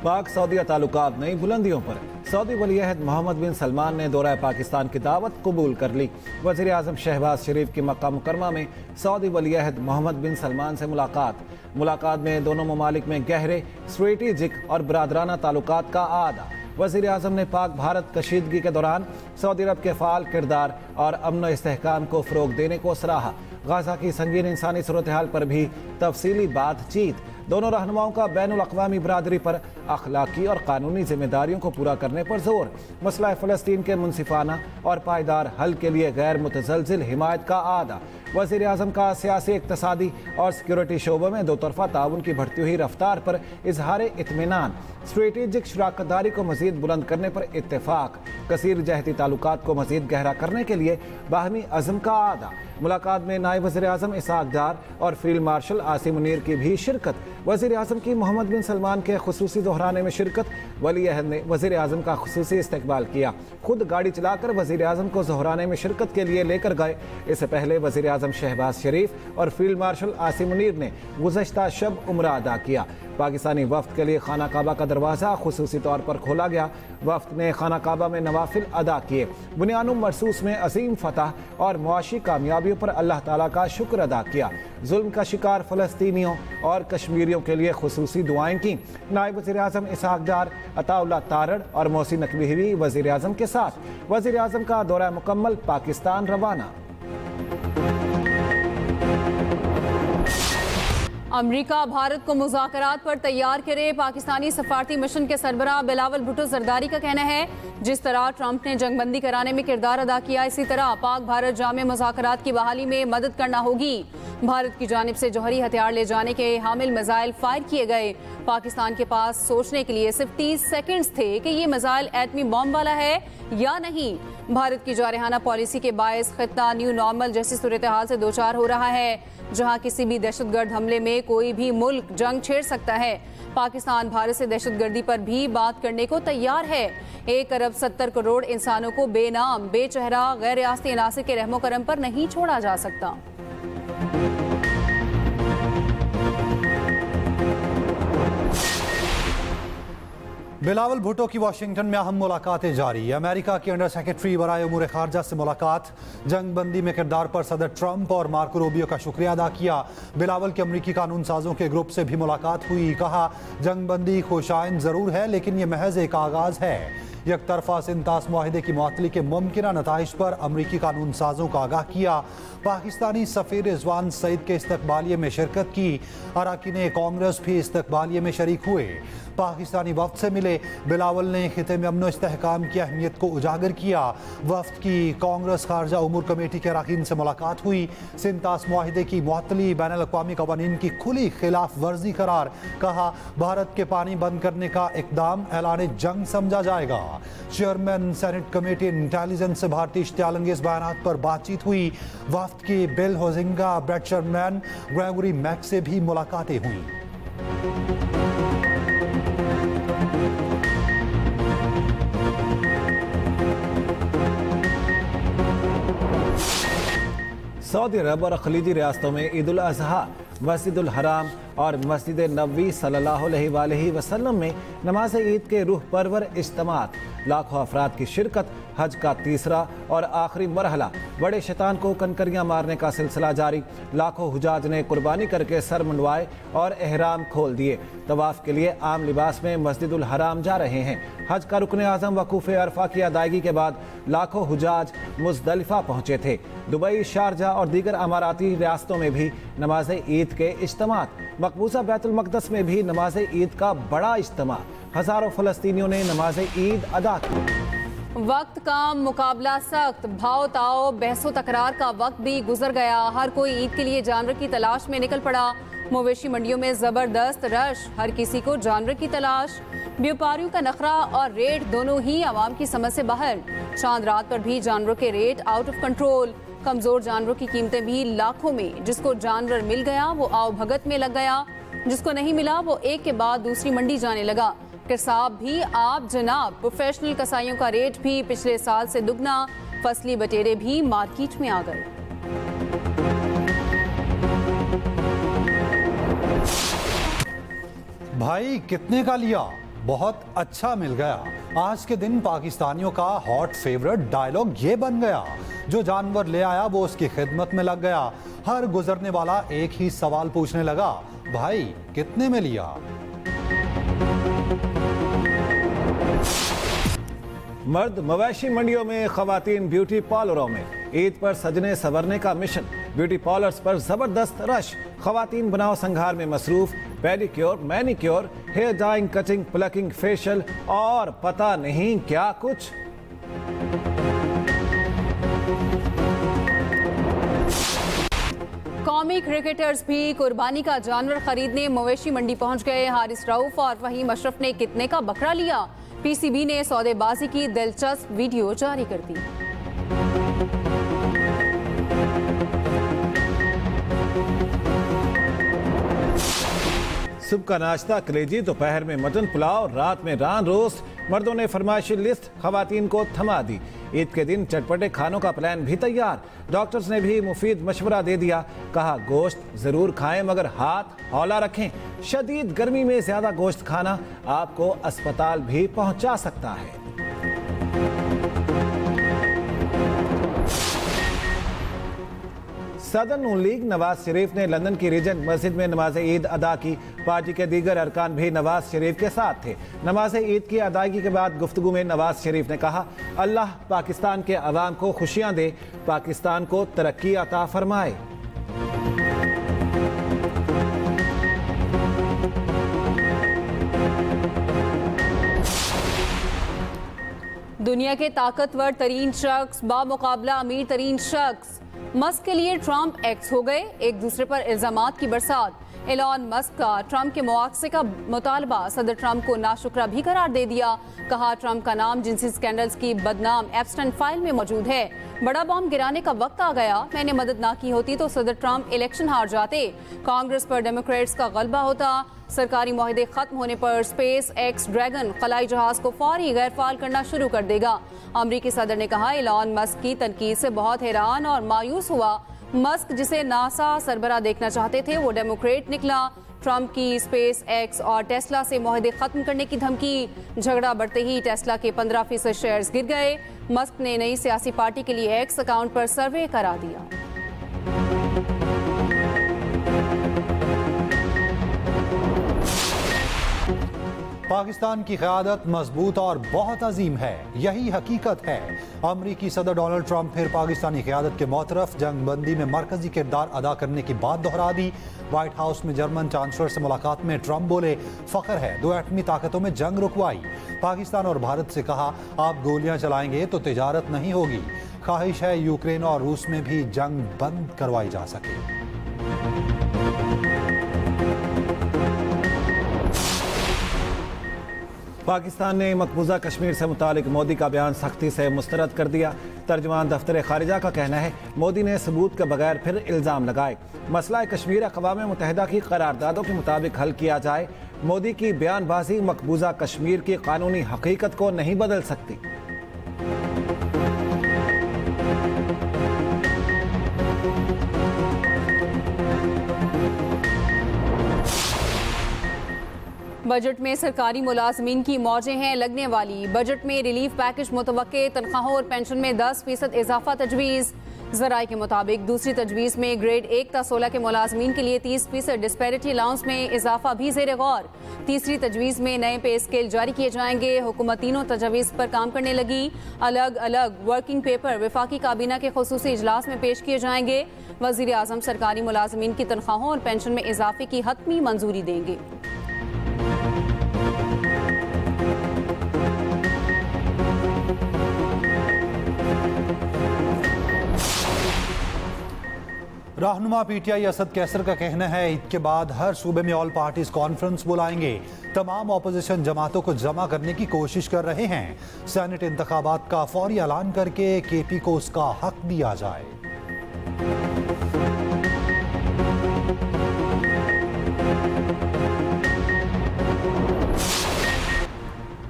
पाक सऊदी ताल्लुकात नई बुलंदियों पर। सऊदी वली-अहद मोहम्मद बिन सलमान ने दौरा पाकिस्तान की दावत कबूल कर ली। वज़ीर आज़म शहबाज शरीफ की मक्का मुकरमा में सऊदी वली-अहद मोहम्मद बिन सलमान से मुलाकात में दोनों ममालिक में गहरे स्ट्रेटेजिक और बरादराना ताल्लुकात का आदा। वज़ीर आज़म ने पाक भारत कशीदगी के दौरान सऊदी अरब के फ़ाल किरदार और अमन इस्तेहकाम को फ़रोग देने को सराहा। गाज़ा की संगीन इंसानी सूरत हाल पर भी तफसीली बातचीत। दोनों रहनुमाओं का बैनुल अक़वामी बरादरी पर अखलाकी और कानूनी जिम्मेदारियों को पूरा करने पर जोर। मसला फ़लस्तीन के मुनसिफाना और पायदार हल के लिए गैर मुतज़लज़िल हिमायत का आदा। वज़ीर आज़म का सियासी, इक़्तिसादी और सिक्योरिटी शोबों में दो तरफ़ा ताउन की बढ़ती हुई रफ्तार पर इजहार इत्मीनान। स्ट्रेटेजिक शराकतदारी को मज़ीद बुलंद करने पर इत्तेफाक। कसीर जहती ताल्लुकात को मज़ीद गहरा करने के लिए बाहमी अज़म का आदा। मुलाकात में नायब वज़ीर आज़म इसहाक़ डार और फील्ड मार्शल आसिम मुनीर की भी शिरकत। वज़ीर आज़म की मोहम्मद बिन सलमान के खुसूसी दोहराने में शिरकत। वली-अहद ने वज़ीर आज़म का खुसूसी इस्तकबाल किया। खुद गाड़ी चलाकर वज़ीर आज़म को दोहराने में शिरकत के लिए लेकर गए। इससे पहले वज़ीर आज़म शहबाज शरीफ और फील्ड मार्शल आसिम मुनीर ने गुज़श्ता शब उम्रा अदा किया। पाकिस्तानी वफ्द के लिए खाना काबा का दरवाज़ा खुसूसी तौर पर खोला गया। वफ्द ने खाना काबा में नवाफिल अदा किए। बुनियानुम मरसूस में अजीम फतह और मुआशी कामयाबियों पर अल्लाह ताला का शुक्र अदा किया। जुल्म का शिकार फ़लस्तीनियों और कश्मीरियों के लिए खुसूसी दुआएं की। नायब वज़ीर आज़म इसहाक़ डार, अताउल्लाह तारड़ और मोहसिन नकवी भी वज़ीर आज़म के साथ। वज़ीर आज़म का दौरा मुकम्मल, पाकिस्तान रवाना। अमरीका भारत को मुज़ाकरात पर तैयार करे। पाकिस्तानी सफारती मिशन के सरबराह बिलावल भुट्टो जरदारी का कहना है, जिस तरह ट्रंप ने जंगबंदी कराने में किरदार अदा किया, इसी तरह पाक भारत जामे मुज़ाकरात की बहाली में मदद करना होगी। भारत की जानिब से जौहरी हथियार ले जाने के हामिल मिसाइल फायर किए गए। पाकिस्तान के पास सोचने के लिए सिर्फ 30 सेकंड्स थे कि ये मिसाइल एटमी बॉम्ब वाला है या नहीं। भारत की जारहाना पॉलिसी के बायस खित्ता न्यू नॉर्मल जैसी सूरत हाल से दोचार हो रहा है, जहां किसी भी दहशतगर्द हमले में कोई भी मुल्क जंग छेड़ सकता है। पाकिस्तान भारत से दहशतगर्दी पर भी बात करने को तैयार है। 1 अरब 70 करोड़ इंसानों को बेनाम, बेचेहरा, गैर रियासती अनासिर के रहमो करम पर नहीं छोड़ा जा सकता। बिलावल भुट्टो की वाशिंगटन में अहम मुलाकातें जारी। अमेरिका के अंडर सेक्रेटरी बराए उमूर खारजा से मुलाकात। जंगबंदी में किरदार पर सदर ट्रंप और मार्को रूबियो का शुक्रिया अदा किया। बिलावल के अमरीकी कानून साजों के ग्रुप से भी मुलाकात हुई। कहा, जंगबंदी खुशाइन जरूर है, लेकिन ये महज एक आगाज है। एक तरफा सिंतास मुआहिदे की मुअत्तली के मुमकिना नताइज पर अमरीकी कानून साजों को आगाह किया। पाकिस्तानी सफ़ीर रिजवान सईद के इस्तकबालिये में शिरकत की। अरकान कांग्रेस भी इस्तकबालिये में शरीक हुए। पाकिस्तानी वफ्द से मिले बिलावल ने खिते में अमन इस्तेहकाम की अहमियत को उजागर किया। वफ्द की कांग्रेस खारजा उमूर कमेटी के अरकान से मुलाकात हुई। सिंतास मुआहिदे की मुअत्तली बैनुल अक़वामी क़वानीन की खुली खिलाफ वर्जी करार। कहा, भारत के पानी बंद करने का इक़दाम ऐलान जंग समझा जाएगा। चेयरमैन सेनेट कमेटी इंटेलिजेंस से भारतीय इश्तियाल-अंगेज़ बयानात पर बातचीत हुई। वफ्द की Bill Huizenga, Brad chairman Gregory Meeks से भी मुलाकातें हुई। सऊदी अरब और खलीजी रियासतों में ईद उल अज़हा, मस्जिदुल हराम और मस्जिद नबवी सल्लल्लाहु अलैहि वसल्लम में नमाज ईद के रूह परवर इज्तिमात। लाखों अफराद की शिरकत। हज का तीसरा और आखिरी मरहला, बड़े शैतान को कनकरियाँ मारने का सिलसिला जारी। लाखों हुजाज ने कुर्बानी करके सर मुंडवाए और एहराम खोल दिए। तवाफ के लिए आम लिबास में मस्जिदुल हराम जा रहे हैं। हज का रुकन आज़म वकूफ़ अरफा की अदायगी के बाद लाखों हुजाज मुज़दलिफ़ा पहुँचे थे। दुबई, शारजा और दीगर अमाराती रियासतों में भी नमाज ईद के इज्तिमात। मकबूजा बैतुल मक़दस में भी नमाज ईद का बड़ा इज्तिमा। हज़ारों फ़लस्तीनियों ने नमाज ईद अदा की। वक्त का मुकाबला सख्त, भाव ताव, बहसो तकरार का वक्त भी गुजर गया। हर कोई ईद के लिए जानवर की तलाश में निकल पड़ा। मवेशी मंडियों में जबरदस्त रश, हर किसी को जानवर की तलाश। व्यापारियों का नखरा और रेट दोनों ही आवाम की समझ से बाहर। चांद रात पर भी जानवरों के रेट आउट ऑफ कंट्रोल। कमजोर जानवरों की कीमतें भी लाखों में। जिसको जानवर मिल गया वो आओ भगत में लग गया, जिसको नहीं मिला वो एक के बाद दूसरी मंडी जाने लगा। किसाब भी आप जनाब। प्रोफेशनल कसाईयों का रेट भी पिछले साल से दुगना। फसली बटेरे भी मार्केट में आ गए। भाई कितने का लिया? बहुत अच्छा मिल गया। आज के दिन पाकिस्तानियों का हॉट फेवरेट डायलॉग ये बन गया, जो जानवर ले आया वो उसकी खिदमत में लग गया। हर गुजरने वाला एक ही सवाल पूछने लगा, भाई कितने में लिया? मर्द मवेशी मंडियों में, खवातीन ब्यूटी पार्लरों में। ईद पर सजने संवरने का मिशन, ब्यूटी पार्लर्स पर जबरदस्त रश। खवातीन बनाओ संघार में मसरूफ, pedicure, manicure, hair dyeing, cutting, plucking, facial और पता नहीं क्या कुछ। कौमी क्रिकेटर्स भी कुर्बानी का जानवर खरीदने मवेशी मंडी पहुंच गए। हारिस रऊफ और फहीम अशरफ ने कितने का बकरा लिया? पीसीबी ने सौदेबाजी की दिलचस्प वीडियो जारी कर दी। सुबह का नाश्ता कलेजी, दोपहर में मटन पुलाव, रात में रान रोस्ट। मर्दों ने फरमाइशी लिस्ट खवातीन को थमा दी। ईद के दिन चटपटे खानों का प्लान भी तैयार। डॉक्टर्स ने भी मुफीद मशवरा दे दिया। कहा गोश्त जरूर खाएं मगर हाथ हौला रखें। शदीद गर्मी में ज्यादा गोश्त खाना आपको अस्पताल भी पहुंचा सकता है। सदर नून लीग नवाज शरीफ ने लंदन की रीजेंट मस्जिद में नमाज ईद अदा की। पार्टी के दीगर अरकान भी नवाज शरीफ के साथ थे। नमाज ईद की अदायगी के बाद गुफ्तगू में नवाज शरीफ ने कहा, अल्लाह पाकिस्तान के अवाम को खुशियां दे, पाकिस्तान को तरक्की अता फरमाए। दुनिया के ताकतवर तरीन शख्स बामुकाबला अमीर तरीन शख्स मस्क के लिए ट्रंप एक्स हो गए। एक दूसरे पर इल्जामात की बरसात। एलॉन मस्क का ट्रंप के मुआवजे का मुतालबा, सदर ट्रंप को नाशुक्रा भी करार दे दिया। कहा ट्रंप का नाम जिनसी स्कैंडल्स की बदनाम एप्स्टाइन फाइल में मौजूद है। बड़ा बॉम्ब गिराने का वक्त आ गया, मैंने मदद ना की होती तो सदर ट्रंप इलेक्शन हार जाते, कांग्रेस पर डेमोक्रेट्स का गलबा होता। सरकारी मुआहदे खत्म होने पर स्पेस एक्स ड्रैगन खलाई जहाज को फौरी गैर फाल करना शुरू कर देगा। अमरीकी सदर ने कहा, एलॉन मस्क की तनकीद से बहुत हैरान और मायूस हुआ। मस्क जिसे नासा सरबरा देखना चाहते थे वो डेमोक्रेट निकला। ट्रंप की स्पेस एक्स और टेस्ला से मुआहदे खत्म करने की धमकी। झगड़ा बढ़ते ही टेस्ला के 15% शेयर्स गिर गए। मस्क ने नई सियासी पार्टी के लिए एक्स अकाउंट पर सर्वे करा दिया। पाकिस्तान की क़यादत मजबूत और बहुत अजीम है, यही हकीकत है। अमरीकी सदर डोनाल्ड ट्रंप फिर पाकिस्तानी क़यादत के मोतरफ जंगबंदी में मरकजी किरदार अदा करने की बात दोहरा दी। व्हाइट हाउस में जर्मन चांसलर से मुलाकात में ट्रंप बोले, फ़ख्र है 2 एटमी ताकतों में जंग रुकवाई। पाकिस्तान और भारत से कहा, आप गोलियां चलाएंगे तो तिजारत नहीं होगी। ख्वाहिश है यूक्रेन और रूस में भी जंग बंद करवाई जा सके। पाकिस्तान ने मकबूजा कश्मीर से मुतालिक मोदी का बयान सख्ती से मुस्तरद कर दिया। तर्जमान दफ्तर खारिजा का कहना है, मोदी ने सबूत के बगैर फिर इल्ज़ाम लगाए। मसला कश्मीर अक़वाम मुत्तहिदा की करारदादों के मुताबिक हल किया जाए। मोदी की बयानबाजी मकबूजा कश्मीर की कानूनी हकीकत को नहीं बदल सकती। बजट में सरकारी मुलाजमीन की मौजें हैं लगने वाली। बजट में रिलीफ पैकेज मुतवक्के, तनख्वाहों और पेंशन में 10% इजाफा तजवीज़। ज़राए के मुताबिक दूसरी तजवीज़ में ग्रेड 1 ta 16 के मुलाजमीन के लिए 30% डिस्पैरिटी अलाउंस में इजाफा भी ज़ेर गौर। तीसरी तजवीज़ में नए पे स्केल जारी किए जाएंगे। हुकूमत तीनों तजवीज़ पर काम करने लगी। अलग अलग वर्किंग पेपर वफाकी काबीना के खुसूसी इजलास में पेश किए जाएंगे। वज़ीर आज़म सरकारी मुलाजमीन की तनख्वाहों और पेंशन में इजाफे की हतमी मंजूरी देंगे। रहनुमा पीटीआई असद कैसर का कहना है, ईद के बाद हर सूबे में ऑल पार्टीज कॉन्फ्रेंस बुलाएंगे। तमाम ऑपोजिशन जमातों को जमा करने की कोशिश कर रहे हैं। सेनेट इंतखाबात का फौरी ऐलान करके केपी को उसका हक दिया जाए।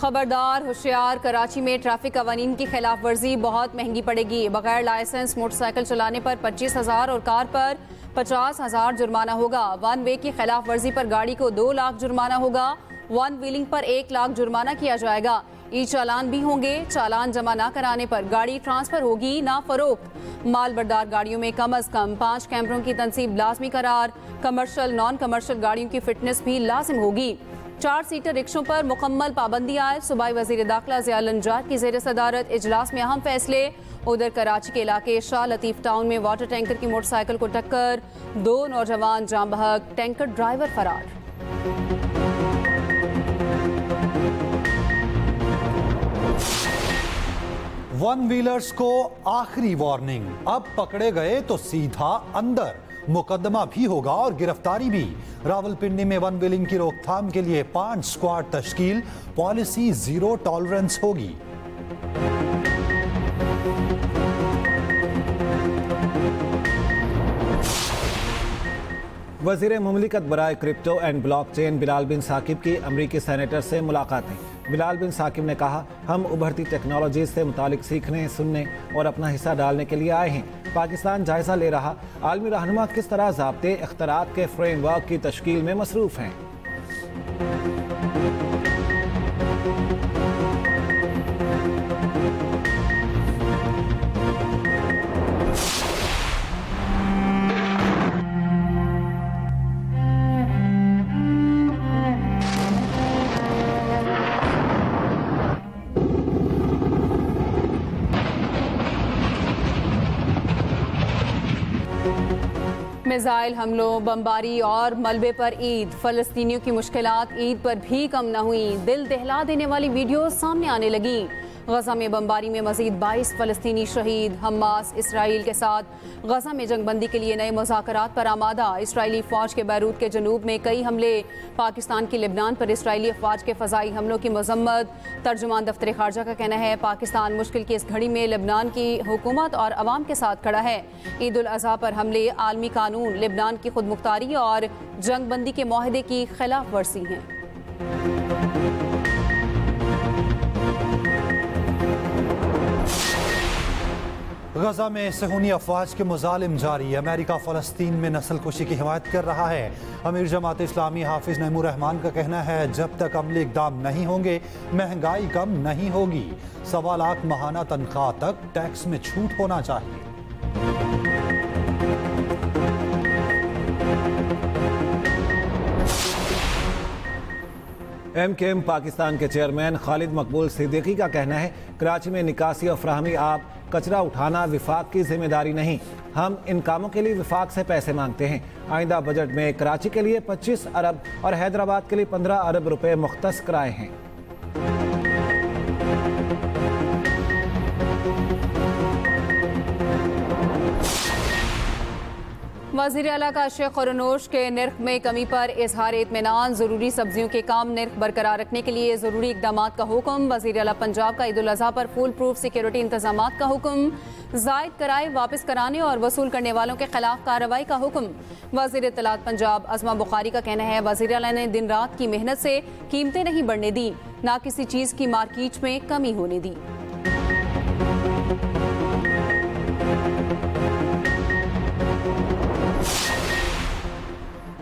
खबरदार होशियार, कराची में ट्रैफिक कवानीन की खिलाफ वर्जी बहुत महंगी पड़ेगी। बगैर लाइसेंस मोटरसाइकिल चलाने पर 25,000 और कार पर 50,000 जुर्माना होगा। वन वे की खिलाफ वर्जी पर गाड़ी को 2 लाख जुर्माना होगा। वन व्हीलिंग पर 1 लाख जुर्माना किया जाएगा। ई चालान भी होंगे। चालान जमा न कराने पर गाड़ी ट्रांसफर होगी, ना फरोख्त। माल बरदार गाड़ियों में कम अज कम 5 कैमरों की तनसीब लाजमी करार। कमर्शियल नॉन कमर्शियल गाड़ियों की फिटनेस भी लाजिम होगी। 4 सीटर रिक्शों पर मुकम्मल पाबंदी आए। सूबाई वजीर दाखिला ज़िया लंजार की ज़ेर सदारत इजलास में अहम फैसले। उधर कराची के इलाके शाह लतीफ टाउन में वाटर टैंकर की मोटरसाइकिल को टक्कर, 2 नौजवान जाम बहक, टैंकर ड्राइवर फरार। वन व्हीलर्स को आखिरी वार्निंग, अब पकड़े गए तो सीधा अंदर। मुकदमा भी होगा और गिरफ्तारी भी। रावलपिंडी में वन व्हीलिंग की रोकथाम के लिए 5 स्क्वाड तश्कील। पॉलिसी 0 टॉलरेंस होगी। वज़ीर मुमलिकत बराए क्रिप्टो एंड ब्लॉकचेन बिलाल बिन साकिब की अमरीकी सेनेटर से मुलाकातें। बिलाल बिन साकिब ने कहा, हम उभरती टेक्नोलॉजी से मुतालिक सीखने, सुनने और अपना हिस्सा डालने के लिए आए हैं। पाकिस्तान जायजा ले रहा, आलमी रहनुमा किस तरह ज़ाब्ते इख्तरात के फ्रेमवर्क की तश्कील में मसरूफ़ हैं। मिसाइल हमलों, बमबारी और मलबे पर ईद। फलस्तीनियों की मुश्किलात ईद पर भी कम न हुई। दिल दहला देने वाली वीडियो सामने आने लगी। गजा में बमबारी में मजीद 22 फलस्तीनी शहीद। हमास इसराइल के साथ गजा में जंगबंदी के लिए नए मुज़ाकरात पर आमादा। इसराइली फौज के बैरूत के जनूब में कई हमले। पाकिस्तान की लेबनान पर इसराइली अफवाज के फ़ज़ाई हमलों की मजम्मत। तर्जुमान दफ्तर खारजा का कहना है, पाकिस्तान मुश्किल की इस घड़ी में लेबनान की हुकूमत और अवाम के साथ खड़ा है। ईद उल अज़हा पर हमले, आलमी कानून, लेबनान की खुद मुख्तारी और जंगबंदी के मुआहदे की खिलाफ वर्जी हैं। गजा में सहूनी अफवाज के मुजालिम जारी। अमेरिका फ़लस्तीन में नस्ल कुशी की हिमायत कर रहा है। अमीर जमात इस्लामी हाफिज नईमुर रहमान का कहना है, जब तक अमली इक़दाम नहीं होंगे महंगाई कम नहीं होगी। 1.25 लाख माहाना तनख्वाह तक टैक्स में छूट होना चाहिए। MKM पाकिस्तान के चेयरमैन खालिद मकबूल सिद्दीकी का कहना है, कराची में निकासी और फ्राहमी आब, कचरा उठाना विफाक की जिम्मेदारी नहीं। हम इन कामों के लिए विफाक से पैसे मांगते हैं। आइंदा बजट में कराची के लिए 25 अरब और हैदराबाद के लिए 15 अरब रुपए मुख्तस कराए हैं। वज़ीर आला का शेख खुरनोश के निर्ख में कमी पर इजहार इत्मीनान। ज़रूरी सब्जियों के काम निर्ख बरकरार रखने के लिए ज़रूरी इक़दामात का हुक्म। वज़ीर आला पंजाब का ईद उल अज़हा पर फूल प्रूफ सिक्योरिटी इंतजामात का हुक्म। ज़ायद कराए वापस कराने और वसूल करने वालों के खिलाफ कार्रवाई का हुक्म। वज़ीर इत्तलात पंजाब अज़मा बुखारी का कहना है, वज़ीर आला ने दिन रात की मेहनत से कीमतें नहीं बढ़ने दी, ना किसी चीज़ की मार्केट में कमी होने दी।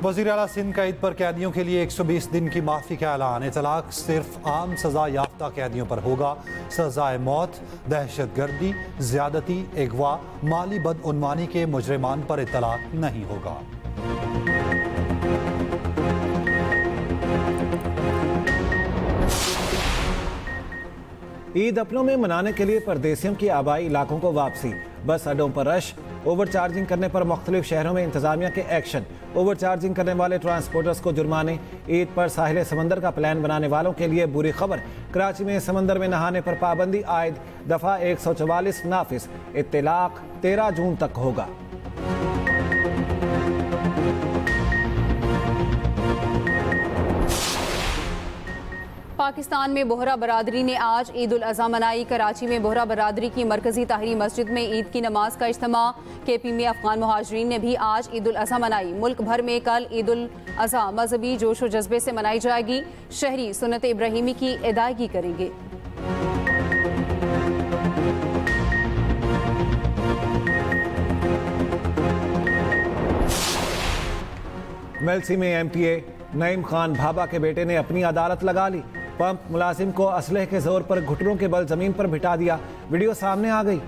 वज़ीर आला सिंध का ईद पर कैदियों के लिए 120 दिन की माफ़ी का ऐलान। इतलाक सिर्फ आम सज़ा याफ्ता कैदियों पर होगा। सज़ाए मौत, दहशतगर्दी, ज़्यादती, अगवा, माली बदउनवानी के मुजरिमान पर इतलाक नहीं होगा। ईद अपनों में मनाने के लिए परदेसियों की आबाई इलाकों को वापसी। बस अड्डों पर रश, ओवर चार्जिंग करने पर मुख्तलिफ शहरों में इंतजामिया के एक्शन। ओवर चार्जिंग करने वाले ट्रांसपोर्टर्स को जुर्माने। ईद पर साहिल समंदर का प्लान बनाने वालों के लिए बुरी खबर। कराची में समंदर में नहाने पर पाबंदी आयद। दफ़ा 144 नाफिज। इत्तलाक 13 जून तक होगा। पाकिस्तान में बोहरा बरादरी ने आज ईद उल अज़हा मनाई। कराची में बोहरा बरादरी की मरकजी ताहरी मस्जिद में ईद की नमाज का इज्तिमा। KP में अफगान मुहाजिरीन ने भी आज ईद उल अज़हा मनाई। मुल्क भर में कल ईद उल अज़हा मजहबी जोश व जज्बे से मनाई जाएगी। शहरी सुन्नत इब्राहिमी की अदायगी करेंगे। मेलसी में MTA नईम खान भाभा के बेटे ने अपनी अदालत लगा ली। पंप मुलाजिम को असलहे के जोर पर घुटनों के बल जमीन पर बिठा दिया। वीडियो सामने आ गई।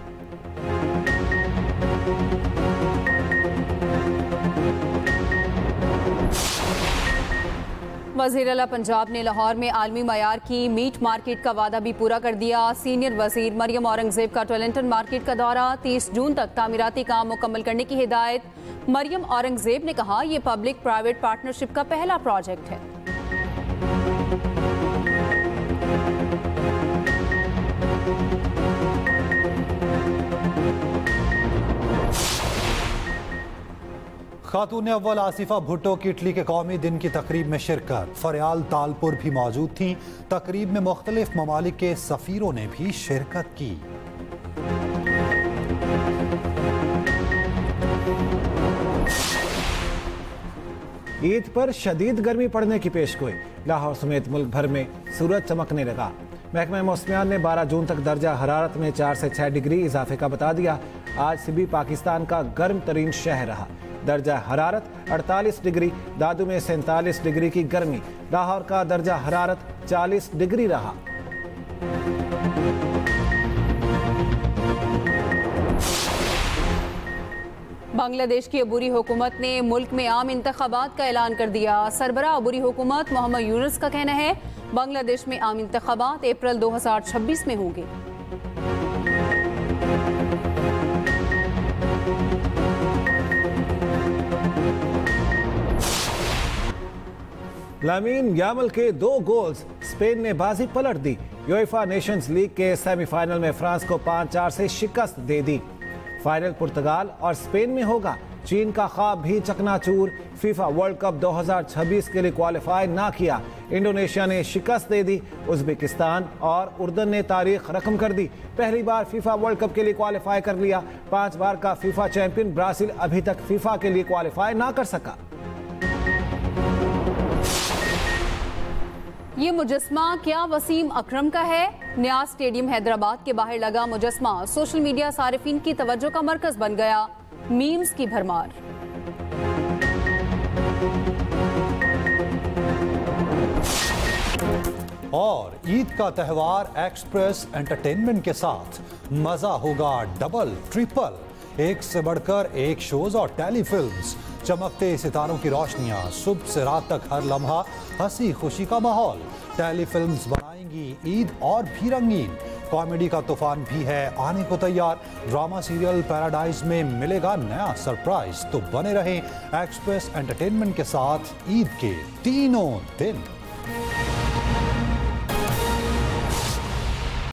वज़ीर आला पंजाब ने लाहौर में आलमी मयार की मीट मार्केट का वादा भी पूरा कर दिया। सीनियर वज़ीर मरियम औरंगज़ेब का टोरंटन मार्केट का दौरा, 30 जून तक तामीराती काम मुकम्मल करने की हिदायत। मरियम औरंगज़ेब ने कहा, यह पब्लिक प्राइवेट पार्टनरशिप का पहला प्रोजेक्ट है। खातून अव्वल आसिफा भुट्टो की इटली के कौमी दिन की तकरीब में शिरकत। फरियाल तालपुर भी मौजूद थी। तकरीब में मुख्तलिफ ममालिक के सफीरों ने भी शिरकत की। ईद पर शदीद गर्मी पड़ने की पेशगोई। लाहौर समेत मुल्क भर में सूरज चमकने लगा। महकमा मौसमियात ने 12 जून तक दर्जा हरारत में 4 से 6 डिग्री इजाफे का बता दिया। आज से भी पाकिस्तान का गर्म तरीन शहर रहा। दर्जा हरारत 48 डिग्री, दादू में 47 डिग्री की गर्मी। लाहौर का दर्जा हरारत 40 डिग्री रहा। बांग्लादेश की अबूरी हुकूमत ने मुल्क में आम इंतखाबात का ऐलान कर दिया। सरबराह अबूरी हुकूमत मोहम्मद यूनुस का कहना है, बांग्लादेश में आम इंतखाबात अप्रैल 2026 में होंगे। लामीन यामल के 2 गोल्स, स्पेन ने बाजी पलट दी। यूएफा नेशंस लीग के सेमीफाइनल में फ्रांस को 5-4 से शिकस्त दे दी। फाइनल पुर्तगाल और स्पेन में होगा। चीन का ख्वाब भी चकनाचूर। फीफा वर्ल्ड कप 2026 के लिए क्वालिफाई ना किया। इंडोनेशिया ने शिकस्त दे दी। उज्बेकिस्तान और उर्दन ने तारीख रकम कर दी। पहली बार फीफा वर्ल्ड कप के लिए क्वालिफाई कर लिया। 5 बार का फीफा चैंपियन ब्राजील अभी तक फीफा के लिए क्वालिफाई ना कर सका। ये मुजस्मा क्या वसीम अकरम का है? न्याज स्टेडियम हैदराबाद के बाहर लगा मुजस्मा सोशल मीडिया सारिफीन की तवज्जो का मरकज बन गया। मीम्स की भरमार। और ईद का त्यौहार एक्सप्रेस एंटरटेनमेंट के साथ मजा होगा डबल ट्रिपल। एक से बढ़कर एक शोज और टेलीफिल्म्स, चमकते सितारों की रोशनियां, सुबह से रात तक हर लम्हा हंसी खुशी का माहौल। टेलीफिल्म्स बनाएंगी ईद और भी रंगीन। कॉमेडी का तूफान भी है आने को तैयार। ड्रामा सीरियल पैराडाइज में मिलेगा नया सरप्राइज। तो बने रहें एक्सप्रेस एंटरटेनमेंट के साथ ईद के तीनों दिन।